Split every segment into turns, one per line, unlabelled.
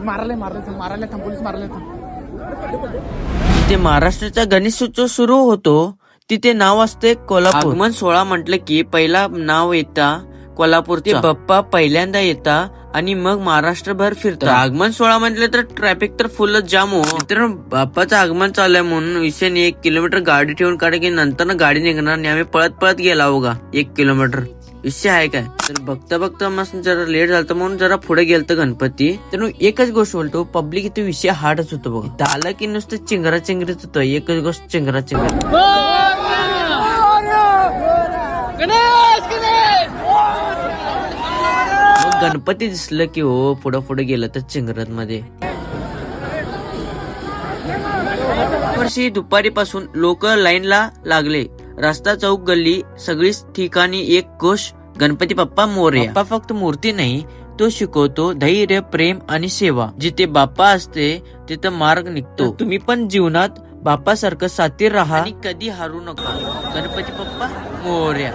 मारायला पोलीस मारायला.
जिथे महाराष्ट्राचा गणेशोत्सव सुरू होतो तिथे नाव असते कोल्हापूर. आगमन सोहळा म्हटलं की पहिला नाव येता कोल्हापूरचे बाप्पा पहिल्यांदा येता आणि मग महाराष्ट्रभर फिरतात. आगमन सोहळा म्हटलं तर ट्रॅफिक तर फुलच जाम हो. मित्रांनो, बाप्पाचं आगमन चालू आहे म्हणून विषयाने 1 किलोमीटर गाडी ठेवून काढा की नंतर गाडी निघणार आणि आम्ही पळत गेला बघा 1 किलोमीटर. विषय आहे काय तर बघता बघता मस्त जरा लेट झालं म्हणून जरा पुढे गेलत गणपती. तर एकच गोष्ट बोलतो, पब्लिक इथे विषय हार्डच होतो बघा. इथं आलं की नुसतं चिंगरा चिंगरीच होतं. एकच गोष्ट चिंगरा चिंगरी. गणपती दिसलं की हो पुढे गेलं तर चिंगरत मध्ये. वर्षी दुपारीपासून लोक लाईनला लागले. रस्ता चौक गल्ली सगळीच ठिकाणी एक घोष, गणपती बाप्पा मोरया. बाप्पा फक्त मूर्ती नाही, तो शिकवतो धैर्य, प्रेम आणि सेवा. जिथे बाप्पा असते तिथं मार्ग निघतो. तुम्ही पण जीवनात बाप्पासारखं साथीर राहा आणि कधी हारू नका. गणपती बाप्पा मोरया.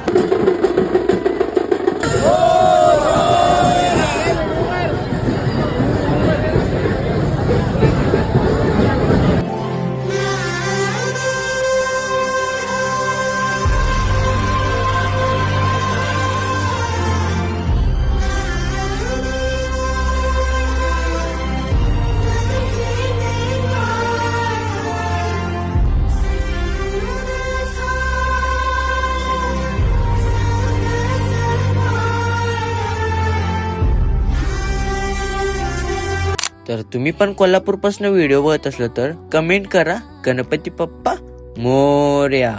तर तुम्ही पण कोल्हापूर पासून व्हिडिओ बघत असलं तर कमेंट करा. गणपती बाप्पा मोरया.